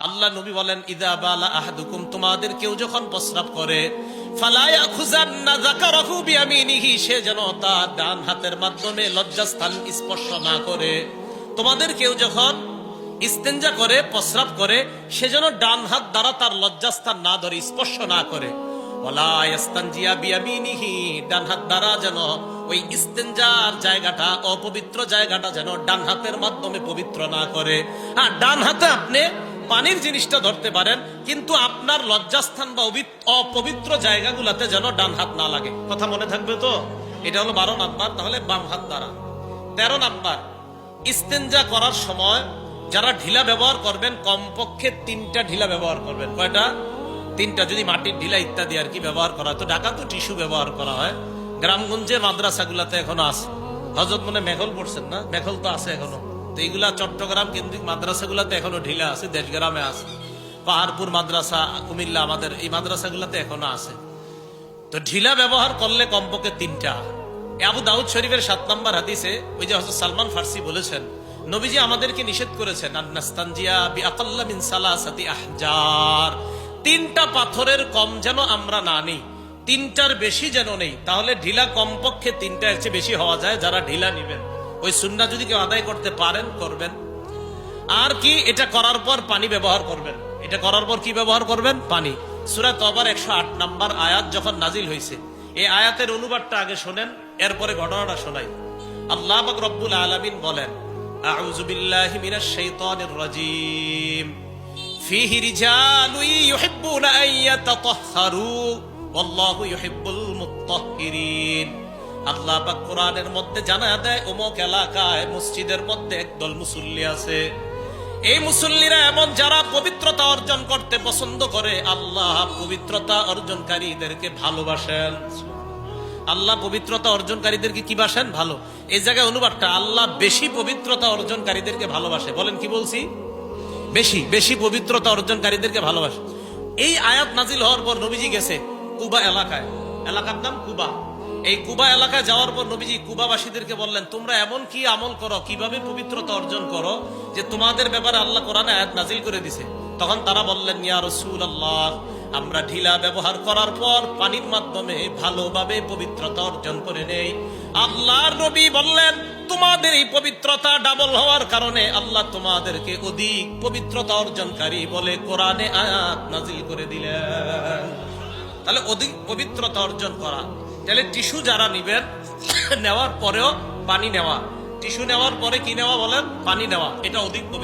আল্লাহ নবী বলেন, ইযা বালা আহাদুকুম, তোমাদের কেউ যখন প্রস্রাব করে, ফালা ইয়াখুযান্না যাকারাহু বিয়ামিনিহি, সে যেন তার ডান হাতের মাধ্যমে লজ্জাস্থান স্পর্শ না করে। তোমাদের কেউ যখন ইস্তেঞ্জা করে, প্রস্রাব করে, সে যেন ডান হাত দ্বারা তার লজ্জাস্থান না ধরে, স্পর্শ না করে। ওয়ালা ইয়াস্তানজিয়া বিয়ামিনিহি, ডান হাত দ্বারা যেন ওই ইস্তেঞ্জার জায়গাটা, অপবিত্র জায়গাটা যেন ডান হাতের মাধ্যমে পবিত্র না করে। আর ডান হাতে আপনি পানির জিনিসটা ধরতে পারেন, কিন্তু আপনার লজ্জাস্থান বা অপবিত্র জায়গাগুলোতে যেন ডান হাত না লাগে। কথা মনে থাকবে তো? এটা হলো 12 নাম্বার। তাহলে বাম হাত দ্বারা। 13 নাম্বার, ইস্তেঞ্জা করার সময় যারা ঢিলা ব্যবহার করবেন, কমপক্ষে 3টা ঢিলা ব্যবহার করবেন। কয়টা? 3টা। যদি মাটির ঢিলা ইত্যাদি আর কি ব্যবহার করা হয়, তো ঢাকা তো টিস্যু ব্যবহার করা হয়। গ্রামগঞ্জের মাদ্রাসাগুলাতে এখনো আছে। হযরত মনে মেঘল পড়ছেন না? মেঘল তো আছে এখনো। তো এইগুলা চট্টগ্রাম কেন্দ্রিক মাদ্রাসাগুলাতে এখনো ঢিলা আছে, দেশগ্রামে আছে। পাহাড়পুর মাদ্রাসা, কুমিল্লা, আমাদের এই মাদ্রাসাগুলাতে এখনো আছে। তো ঢিলা ব্যবহার করলে কমপক্ষে 3টা। আবু দাউদ শরীফের 7 নম্বর হাদিসে ওই যে হযরত সালমান ফার্সি বলেছেন, নবীজি আমাদেরকে নিষেধ করেছেন, আন্নাস্তানজিয়া বিআকাল্লা মিন সালাসাতি আহজার, 3টা পাথরের কম যেন আমরা না নেই, 3টার বেশি যেন নেই। তাহলে ঢিলা কমপক্ষে 3টা, এর চেয়ে বেশি হওয়া যায়। যারা ঢিলা নিবেন, ওই সুন্নাহ যদি কেউ আদায় করতে পারেন করবেন। আর কি, এটা করার পর পানি ব্যবহার করবেন। এটা করার পর কি ব্যবহার করবেন? পানি। সূরা তওবার 108 নম্বর আয়াত যখন নাজিল হয়েছে, এই আয়াতের অনুবাদটা আগে শোনেন, এরপরে ঘটনাটা শোনাই। আল্লাহ পাক রব্বুল আলামিন বলেন, আউযু বিল্লাহি মিনাশ শাইতানির রাজীম, ফীহি রিজালুন ইউহিব্বুনা আন ইয়াতাতাহহারু ওয়াল্লাহু ইউহিব্বুল মুত্তাহহিরিন। আল্লাহ পাক কোরআনের মধ্যে জানায়া দেয়, অমুক এলাকায় মসজিদের মধ্যে একদল মুসল্লি আছে। এই মুসল্লিরা এমন, যারা পবিত্রতা অর্জন করতে পছন্দ করে। আল্লাহ পবিত্রতা অর্জনকারীদেরকে ভালোবাসেন। আল্লাহ পবিত্রতা অর্জনকারীদেরকে কি বাসেন? ভালো। এই জায়গায় অনুবাদটা, আল্লাহ বেশি পবিত্রতা অর্জনকারীদেরকে ভালোবাসে। বলেন কি বলছি? বেশি বেশি পবিত্রতা অর্জনকারীদেরকে ভালোবাসে। এই আয়াত নাজিল হওয়ার পর নবীজি গেছে কুবা এলাকায়। এলাকার নাম কুবা। এই কুবা এলাকায় যাওয়ার পর নবীজি কুবাবাসীদেরকে বললেন, তোমরা এমন কি আমল করো, কিভাবে পবিত্রতা অর্জন করো, যে তোমাদের ব্যাপারে আল্লাহ কোরআনে আয়াত নাজিল করে দিছে। তখন তারা বললেন, ইয়া রাসূলুল্লাহ, আমরা ঢিলা ব্যবহার করার পর পানির মাধ্যমে ভালোভাবে পবিত্রতা অর্জন করে নেই। আল্লাহর নবী বললেন, তোমাদের এই পবিত্রতা ডাবল হওয়ার কারণে আল্লাহ তোমাদেরকে অধিক পবিত্রতা অর্জনকারী বলে কোরআনে আয়াত নাজিল করে দিলেন। তাহলে অধিক পবিত্রতা অর্জন করা। তাহলে টিস্যু যারা নিবেন, নেওয়ার পরেও পানি নেওয়া। টিস্যু নেওয়ার পরে কি নেওয়া বলেন? পানি নেওয়া। এটা অধিক পবিত্র।